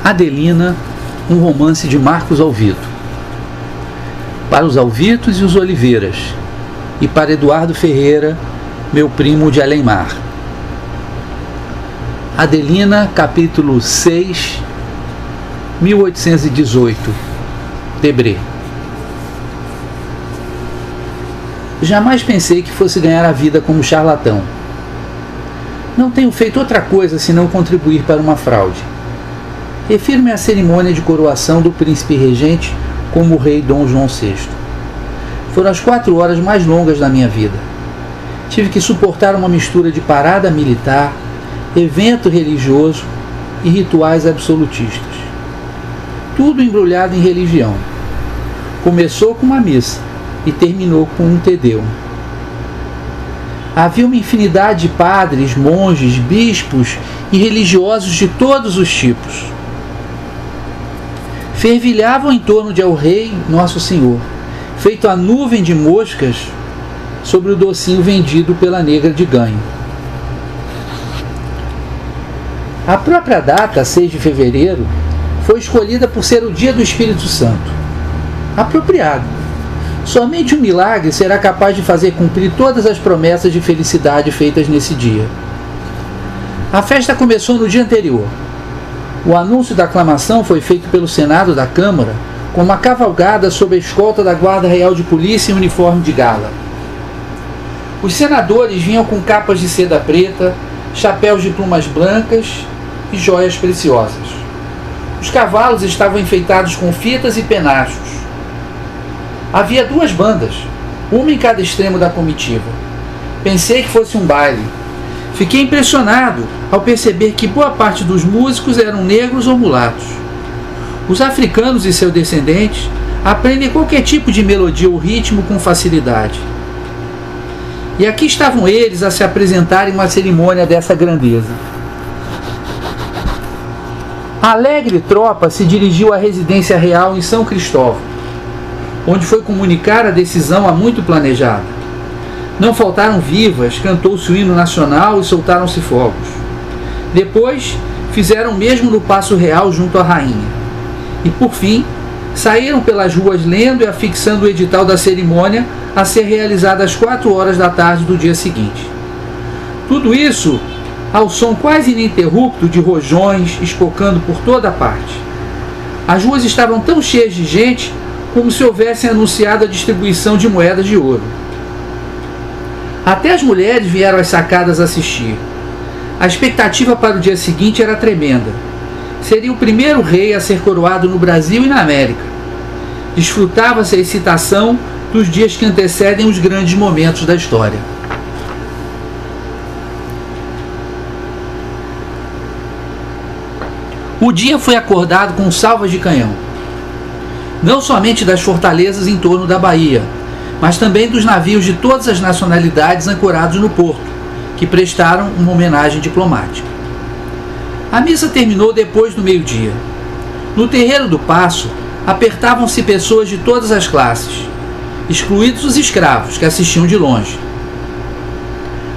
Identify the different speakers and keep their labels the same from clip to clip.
Speaker 1: Adelina, um romance de Marcos Alvito. Para os Alvitos e os Oliveiras, e para Eduardo Ferreira, meu primo de Além-Mar. Adelina, capítulo 6, 1818, Debré. Jamais pensei que fosse ganhar a vida como charlatão. Não tenho feito outra coisa senão contribuir para uma fraude. Refiro-me à cerimônia de coroação do príncipe regente como o rei Dom João VI. Foram as 4 horas mais longas da minha vida. Tive que suportar uma mistura de parada militar, evento religioso e rituais absolutistas. Tudo embrulhado em religião. Começou com uma missa e terminou com um Te Deum. Havia uma infinidade de padres, monges, bispos e religiosos de todos os tipos. Fervilhavam em torno de El Rei Nosso Senhor, feito a nuvem de moscas sobre o docinho vendido pela negra de ganho. A própria data, 6 de fevereiro, foi escolhida por ser o dia do Espírito Santo. Apropriado. Somente um milagre será capaz de fazer cumprir todas as promessas de felicidade feitas nesse dia. A festa começou no dia anterior. O anúncio da aclamação foi feito pelo Senado da Câmara com uma cavalgada sob a escolta da Guarda Real de Polícia em uniforme de gala. Os senadores vinham com capas de seda preta, chapéus de plumas brancas e joias preciosas. Os cavalos estavam enfeitados com fitas e penachos. Havia 2 bandas, uma em cada extremo da comitiva. Pensei que fosse um baile. Fiquei impressionado ao perceber que boa parte dos músicos eram negros ou mulatos. Os africanos e seus descendentes aprendem qualquer tipo de melodia ou ritmo com facilidade. E aqui estavam eles a se apresentarem em uma cerimônia dessa grandeza. A alegre tropa se dirigiu à residência real em São Cristóvão, onde foi comunicar a decisão há muito planejada. Não faltaram vivas, cantou-se o hino nacional e soltaram-se fogos. Depois, fizeram o mesmo no Paço Real junto à rainha. E, por fim, saíram pelas ruas lendo e afixando o edital da cerimônia a ser realizada às 4 horas da tarde do dia seguinte. Tudo isso ao som quase ininterrupto de rojões espocando por toda a parte. As ruas estavam tão cheias de gente como se houvessem anunciado a distribuição de moedas de ouro. Até as mulheres vieram às sacadas assistir. A expectativa para o dia seguinte era tremenda. Seria o primeiro rei a ser coroado no Brasil e na América. Desfrutava-se a excitação dos dias que antecedem os grandes momentos da história. O dia foi acordado com salvas de canhão. Não somente das fortalezas em torno da Bahia, mas também dos navios de todas as nacionalidades ancorados no porto, que prestaram uma homenagem diplomática. A missa terminou depois do meio-dia. No terreiro do Paço, apertavam-se pessoas de todas as classes, excluídos os escravos, que assistiam de longe.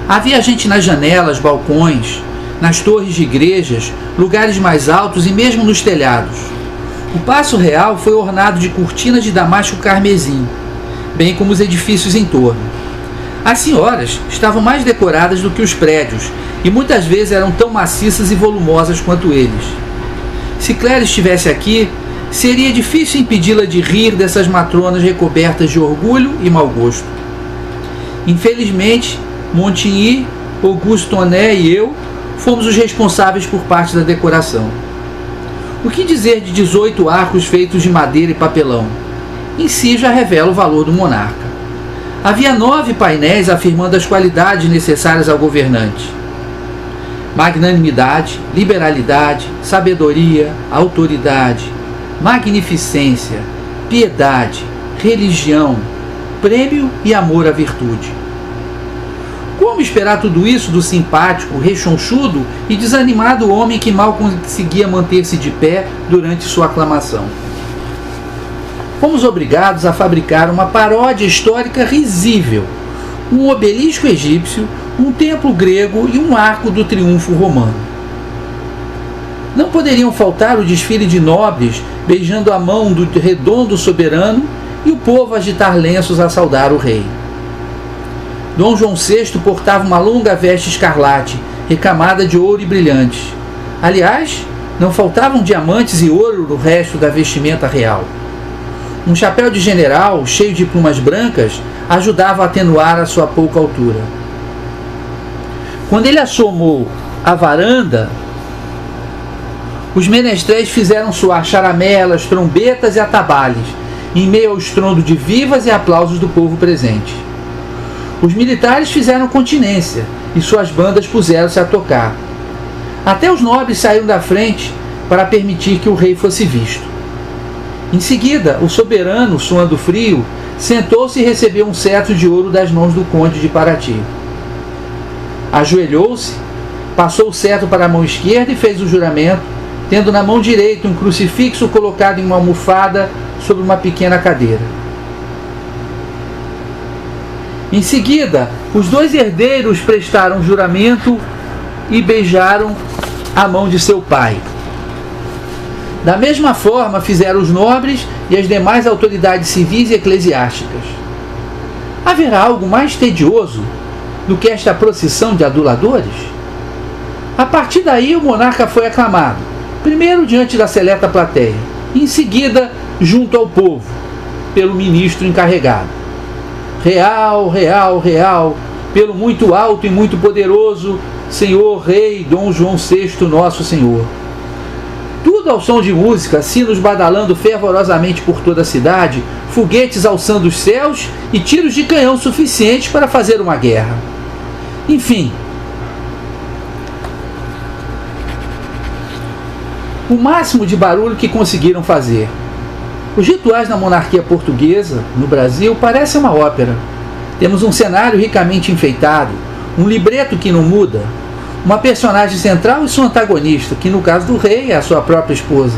Speaker 1: Havia gente nas janelas, balcões, nas torres de igrejas, lugares mais altos e mesmo nos telhados. O Paço Real foi ornado de cortinas de damasco carmesim, bem como os edifícios em torno. As senhoras estavam mais decoradas do que os prédios e muitas vezes eram tão maciças e volumosas quanto eles. Se Claire estivesse aqui, seria difícil impedi-la de rir dessas matronas recobertas de orgulho e mau gosto. Infelizmente, Montigny, Auguste Tonnet e eu fomos os responsáveis por parte da decoração. O que dizer de 18 arcos feitos de madeira e papelão? Em si já revela o valor do monarca. Havia 9 painéis afirmando as qualidades necessárias ao governante: magnanimidade, liberalidade, sabedoria, autoridade, magnificência, piedade, religião, prêmio e amor à virtude. Como esperar tudo isso do simpático, rechonchudo e desanimado homem que mal conseguia manter-se de pé durante sua aclamação? Fomos obrigados a fabricar uma paródia histórica risível, um obelisco egípcio, um templo grego e um arco do triunfo romano. não poderiam faltar o desfile de nobres beijando a mão do redondo soberano e o povo agitar lenços a saudar o rei. Dom João VI portava uma longa veste escarlate, recamada de ouro e brilhantes. Aliás, não faltavam diamantes e ouro no resto da vestimenta real. Um chapéu de general, cheio de plumas brancas, ajudava a atenuar a sua pouca altura. Quando ele assomou à varanda, os menestréis fizeram soar charamelas, trombetas e atabalhas, em meio ao estrondo de vivas e aplausos do povo presente. Os militares fizeram continência e suas bandas puseram-se a tocar. Até os nobres saíram da frente para permitir que o rei fosse visto. Em seguida, o soberano, suando frio, sentou-se e recebeu um cetro de ouro das mãos do conde de Paraty. Ajoelhou-se, passou o cetro para a mão esquerda e fez o juramento, tendo na mão direita um crucifixo colocado em uma almofada sobre uma pequena cadeira. Em seguida, os dois herdeiros prestaram juramento e beijaram a mão de seu pai. Da mesma forma fizeram os nobres e as demais autoridades civis e eclesiásticas. Haverá algo mais tedioso do que esta procissão de aduladores? A partir daí o monarca foi aclamado, primeiro diante da seleta plateia, em seguida junto ao povo, pelo ministro encarregado. Real, real, real, pelo muito alto e muito poderoso Senhor Rei Dom João VI, nosso Senhor. Tudo ao som de música, sinos badalando fervorosamente por toda a cidade, foguetes alçando os céus e tiros de canhão suficientes para fazer uma guerra. Enfim, o máximo de barulho que conseguiram fazer. Os rituais na monarquia portuguesa, no Brasil, parecem uma ópera. Temos um cenário ricamente enfeitado, um libreto que não muda, uma personagem central e sua antagonista, que no caso do rei é a sua própria esposa,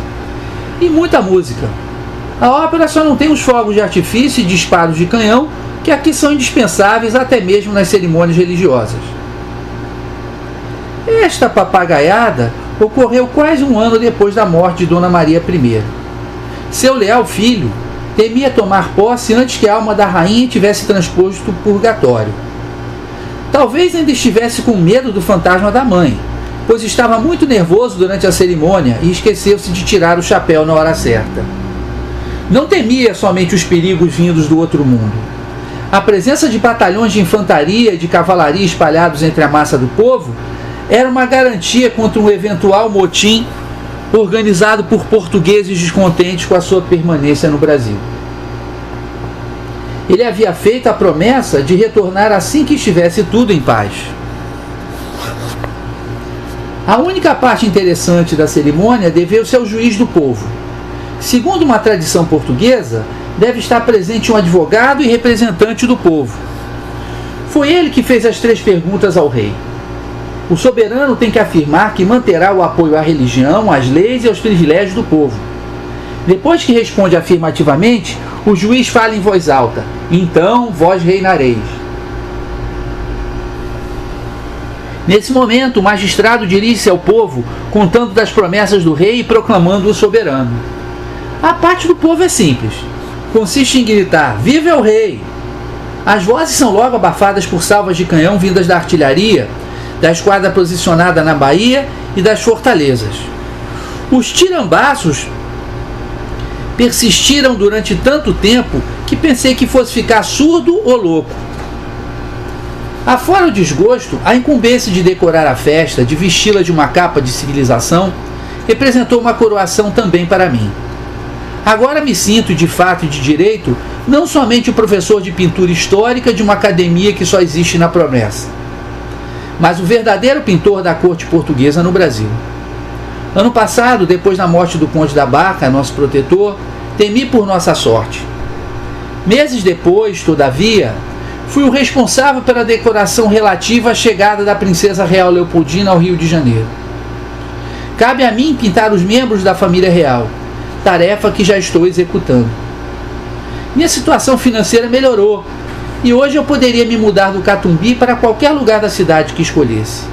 Speaker 1: e muita música. A ópera só não tem os fogos de artifício e disparos de canhão, que aqui são indispensáveis até mesmo nas cerimônias religiosas. Esta papagaiada ocorreu quase um ano depois da morte de Dona Maria I. Seu leal filho temia tomar posse antes que a alma da rainha tivesse transposto o purgatório. Talvez ainda estivesse com medo do fantasma da mãe, pois estava muito nervoso durante a cerimônia e esqueceu-se de tirar o chapéu na hora certa. Não temia somente os perigos vindos do outro mundo. A presença de batalhões de infantaria e de cavalaria espalhados entre a massa do povo era uma garantia contra um eventual motim organizado por portugueses descontentes com a sua permanência no Brasil. Ele havia feito a promessa de retornar assim que estivesse tudo em paz. A única parte interessante da cerimônia deveu-se ao juiz do povo. Segundo uma tradição portuguesa, deve estar presente um advogado e representante do povo. Foi ele que fez as 3 perguntas ao rei. O soberano tem que afirmar que manterá o apoio à religião, às leis e aos privilégios do povo. Depois que responde afirmativamente, o juiz fala em voz alta: então vós reinareis. Nesse momento, o magistrado dirige-se ao povo, contando das promessas do rei e proclamando-o soberano. A parte do povo é simples. Consiste em gritar: viva o rei! As vozes são logo abafadas por salvas de canhão vindas da artilharia, da esquadra posicionada na Bahia e das fortalezas. Os tirambaços persistiram durante tanto tempo que pensei que fosse ficar surdo ou louco. Afora o desgosto, a incumbência de decorar a festa, de vesti-la de uma capa de civilização, representou uma coroação também para mim. Agora me sinto, de fato e de direito, não somente o professor de pintura histórica de uma academia que só existe na promessa, mas o verdadeiro pintor da corte portuguesa no Brasil. Ano passado, depois da morte do Conde da Barca, nosso protetor, temi por nossa sorte. Meses depois, todavia, fui o responsável pela decoração relativa à chegada da princesa real Leopoldina ao Rio de Janeiro. Cabe a mim pintar os membros da família real, tarefa que já estou executando. Minha situação financeira melhorou, e hoje eu poderia me mudar do Catumbi para qualquer lugar da cidade que escolhesse.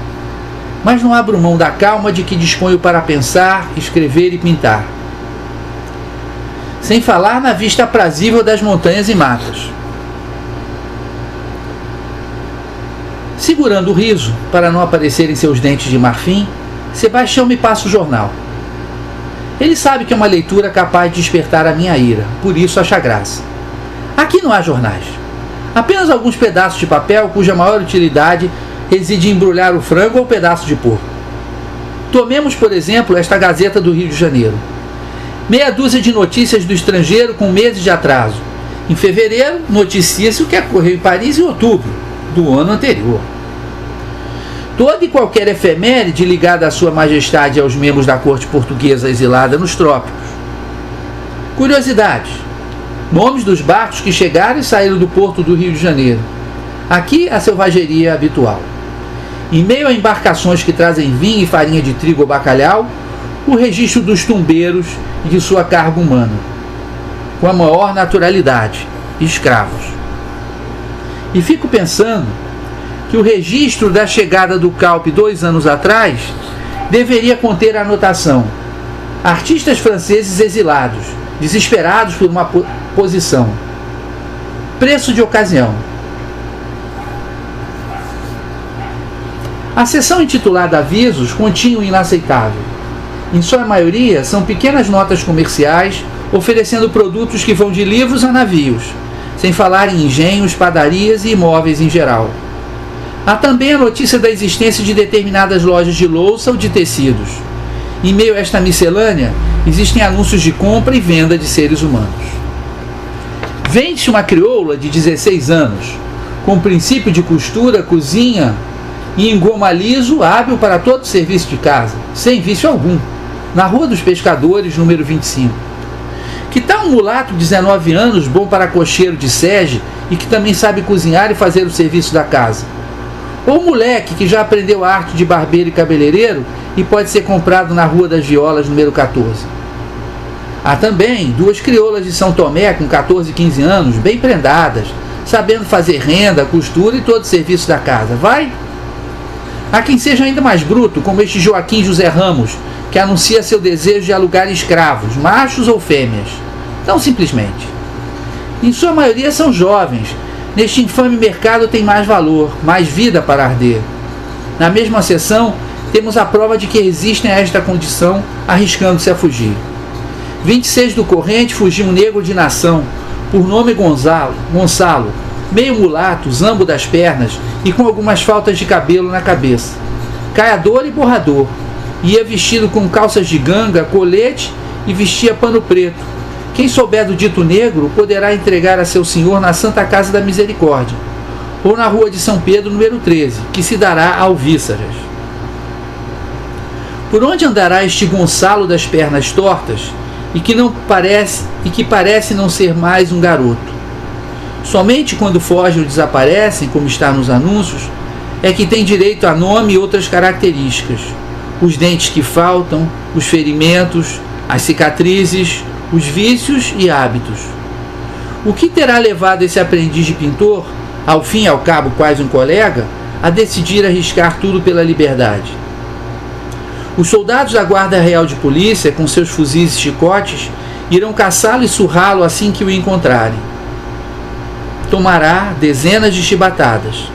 Speaker 1: mas não abro mão da calma de que disponho para pensar, escrever e pintar. Sem falar na vista aprazível das montanhas e matas. Segurando o riso, para não aparecerem seus dentes de marfim, Sebastião me passa o jornal. Ele sabe que é uma leitura capaz de despertar a minha ira, por isso acha graça. Aqui não há jornais. Apenas alguns pedaços de papel cuja maior utilidade reside em embrulhar o frango ou o pedaço de porco. Tomemos, por exemplo, esta Gazeta do Rio de Janeiro. Meia dúzia de notícias do estrangeiro com meses de atraso. Em fevereiro, noticia-se o que ocorreu em Paris em outubro do ano anterior. Toda e qualquer efeméride ligada à sua majestade e aos membros da corte portuguesa exilada nos trópicos. Curiosidades. Nomes dos barcos que chegaram e saíram do porto do Rio de Janeiro. Aqui a selvageria habitual. Em meio a embarcações que trazem vinho e farinha de trigo ou bacalhau, o registro dos tumbeiros e de sua carga humana, com a maior naturalidade, escravos. E fico pensando que o registro da chegada do Calpe 2 anos atrás deveria conter a anotação: artistas franceses exilados, desesperados por uma posição. Preço de ocasião. A seção intitulada Avisos continha o inaceitável. Em sua maioria, são pequenas notas comerciais oferecendo produtos que vão de livros a navios, sem falar em engenhos, padarias e imóveis em geral. Há também a notícia da existência de determinadas lojas de louça ou de tecidos. Em meio a esta miscelânea, existem anúncios de compra e venda de seres humanos. Vende-se uma crioula de 16 anos, com princípio de costura, cozinha e engoma liso, hábil para todo serviço de casa, sem vício algum, na Rua dos Pescadores, número 25. Que tal um mulato de 19 anos, bom para cocheiro de sege e que também sabe cozinhar e fazer o serviço da casa? Ou um moleque que já aprendeu a arte de barbeiro e cabeleireiro e pode ser comprado na Rua das Violas, número 14. Há também duas crioulas de São Tomé com 14 e 15 anos, bem prendadas, sabendo fazer renda, costura e todo o serviço da casa. Vai? Há quem seja ainda mais bruto, como este Joaquim José Ramos, que anuncia seu desejo de alugar escravos, machos ou fêmeas. Tão simplesmente. Em sua maioria são jovens. Neste infame mercado tem mais valor, mais vida para arder. Na mesma seção, temos a prova de que resistem a esta condição, arriscando-se a fugir. 26 do corrente fugiu um negro de nação, por nome Gonçalo, meio mulato, zambo das pernas e com algumas faltas de cabelo na cabeça. Caiador e borrador. Ia vestido com calças de ganga, colete e vestia pano preto. Quem souber do dito negro poderá entregar a seu senhor na Santa Casa da Misericórdia, ou na Rua de São Pedro, número 13, que se dará a alvíçaras. Por onde andará este Gonçalo das pernas tortas e que parece não ser mais um garoto? Somente quando fogem ou desaparecem, como está nos anúncios, é que tem direito a nome e outras características. Os dentes que faltam, os ferimentos, as cicatrizes, os vícios e hábitos. O que terá levado esse aprendiz de pintor, ao fim e ao cabo quase um colega, a decidir arriscar tudo pela liberdade? Os soldados da Guarda Real de Polícia, com seus fuzis e chicotes, irão caçá-lo e surrá-lo assim que o encontrarem. Tomará dezenas de chibatadas,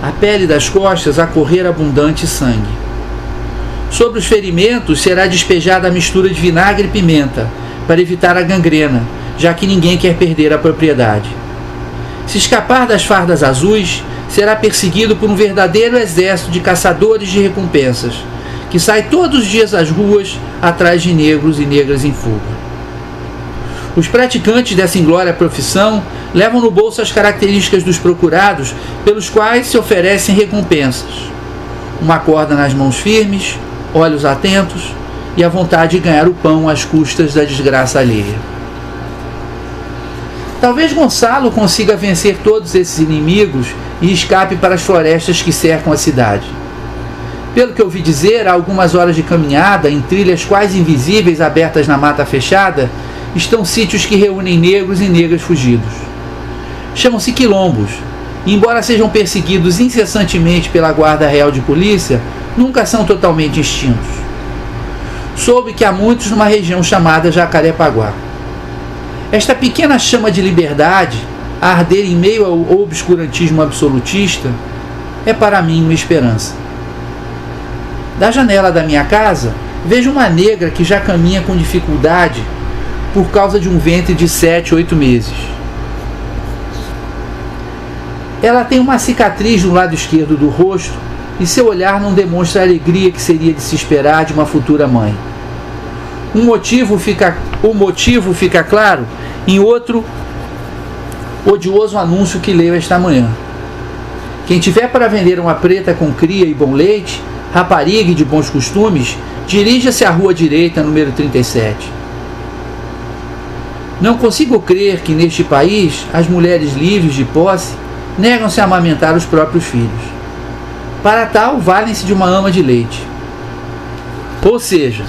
Speaker 1: a pele das costas a correr abundante sangue. Sobre os ferimentos será despejada a mistura de vinagre e pimenta, para evitar a gangrena, já que ninguém quer perder a propriedade. Se escapar das fardas azuis, será perseguido por um verdadeiro exército de caçadores de recompensas, que sai todos os dias às ruas atrás de negros e negras em fuga. Os praticantes dessa inglória profissão levam no bolso as características dos procurados pelos quais se oferecem recompensas. Uma corda nas mãos firmes, olhos atentos e a vontade de ganhar o pão às custas da desgraça alheia. Talvez Gonçalo consiga vencer todos esses inimigos e escape para as florestas que cercam a cidade. Pelo que ouvi dizer, há algumas horas de caminhada, em trilhas quase invisíveis abertas na mata fechada, estão sítios que reúnem negros e negras fugidos. Chamam-se quilombos, e, embora sejam perseguidos incessantemente pela Guarda Real de Polícia, nunca são totalmente extintos. Soube que há muitos numa região chamada Jacarepaguá. Esta pequena chama de liberdade, a arder em meio ao obscurantismo absolutista, é para mim uma esperança. Da janela da minha casa, vejo uma negra que já caminha com dificuldade por causa de um ventre de 7, 8 meses. Ela tem uma cicatriz no lado esquerdo do rosto e seu olhar não demonstra a alegria que seria de se esperar de uma futura mãe. O motivo fica claro em outro odioso anúncio que leio esta manhã. Quem tiver para vender uma preta com cria e bom leite, rapariga e de bons costumes, dirija-se à rua direita, número 37. Não consigo crer que neste país as mulheres livres de posse negam-se a amamentar os próprios filhos. Para tal, valem-se de uma ama de leite. Ou seja,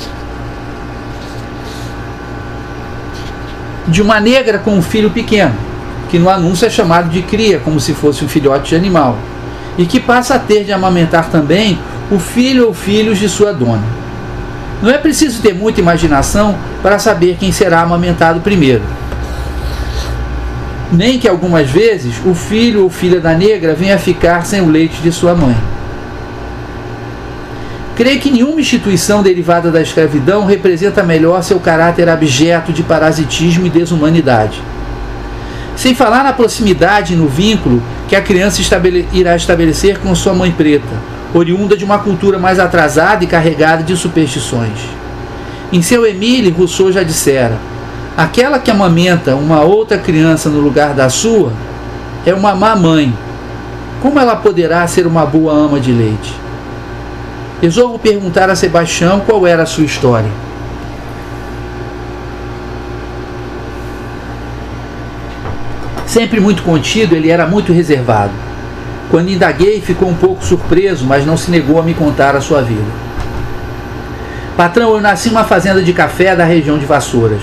Speaker 1: de uma negra com um filho pequeno, que no anúncio é chamado de cria, como se fosse um filhote de animal, e que passa a ter de amamentar também o filho ou filhos de sua dona. Não é preciso ter muita imaginação para saber quem será amamentado primeiro. Nem que algumas vezes o filho ou filha da negra venha a ficar sem o leite de sua mãe. Creio que nenhuma instituição derivada da escravidão representa melhor seu caráter abjeto de parasitismo e desumanidade. Sem falar na proximidade e no vínculo que a criança irá estabelecer com sua mãe preta, oriunda de uma cultura mais atrasada e carregada de superstições. Em seu Émile, Rousseau já dissera: aquela que amamenta uma outra criança no lugar da sua é uma má mãe. Como ela poderá ser uma boa ama de leite? Resolvo perguntar a Sebastião qual era a sua história. Sempre muito contido, ele era muito reservado. Quando indaguei, ficou um pouco surpreso, mas não se negou a me contar a sua vida. Patrão, eu nasci em uma fazenda de café da região de Vassouras.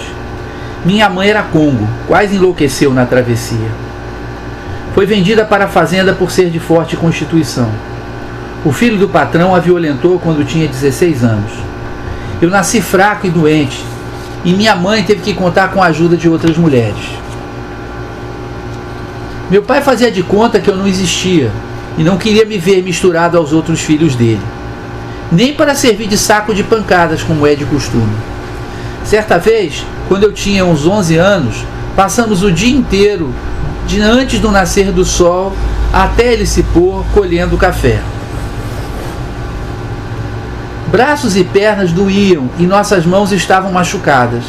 Speaker 1: Minha mãe era Congo, quase enlouqueceu na travessia. Foi vendida para a fazenda por ser de forte constituição. O filho do patrão a violentou quando tinha 16 anos. Eu nasci fraco e doente, e minha mãe teve que contar com a ajuda de outras mulheres. Meu pai fazia de conta que eu não existia e não queria me ver misturado aos outros filhos dele, nem para servir de saco de pancadas, como é de costume. Certa vez, quando eu tinha uns 11 anos, passamos o dia inteiro, de antes do nascer do sol até ele se pôr, colhendo café. Braços e pernas doíam e nossas mãos estavam machucadas.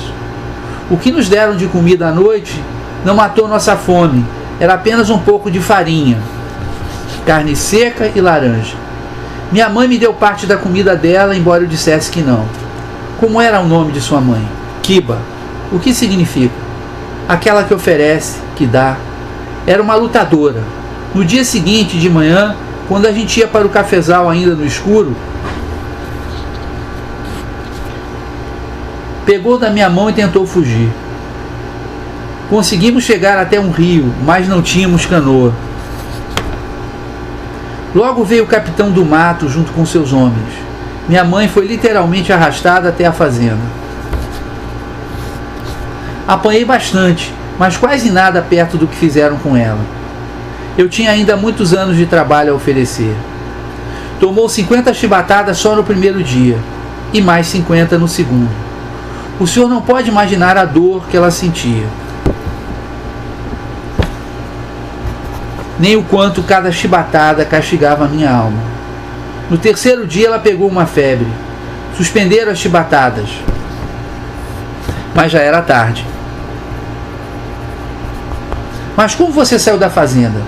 Speaker 1: O que nos deram de comida à noite não matou nossa fome, era apenas um pouco de farinha, carne seca e laranja. Minha mãe me deu parte da comida dela, embora eu dissesse que não. Como era o nome de sua mãe? Kiba. O que significa? Aquela que oferece, que dá. Era uma lutadora. No dia seguinte, de manhã, quando a gente ia para o cafezal ainda no escuro, pegou da minha mão e tentou fugir. Conseguimos chegar até um rio, mas não tínhamos canoa. Logo veio o capitão do mato junto com seus homens. Minha mãe foi literalmente arrastada até a fazenda. Apanhei bastante, mas quase nada perto do que fizeram com ela. Eu tinha ainda muitos anos de trabalho a oferecer. Tomou 50 chibatadas só no primeiro dia, e mais 50 no segundo. O senhor não pode imaginar a dor que ela sentia. Nem o quanto cada chibatada castigava a minha alma. No terceiro dia ela pegou uma febre. Suspenderam as chibatadas. Mas já era tarde. Mas como você saiu da fazenda?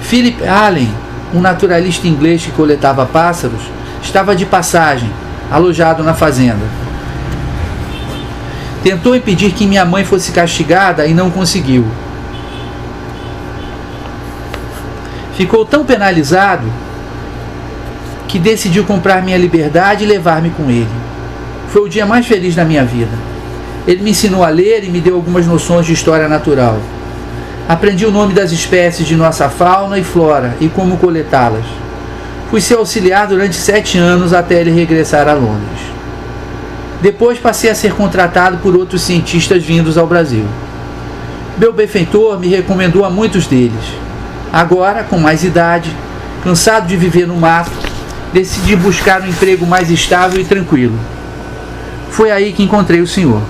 Speaker 1: Philip Allen, um naturalista inglês que coletava pássaros, estava de passagem, alojado na fazenda. Tentou impedir que minha mãe fosse castigada e não conseguiu. Ficou tão penalizado que decidiu comprar minha liberdade e levar-me com ele. Foi o dia mais feliz da minha vida. Ele me ensinou a ler e me deu algumas noções de história natural. Aprendi o nome das espécies de nossa fauna e flora e como coletá-las. Fui seu auxiliar durante 7 anos até ele regressar a Londres. Depois passei a ser contratado por outros cientistas vindos ao Brasil. Meu benfeitor me recomendou a muitos deles. Agora, com mais idade, cansado de viver no mato, decidi buscar um emprego mais estável e tranquilo. Foi aí que encontrei o senhor.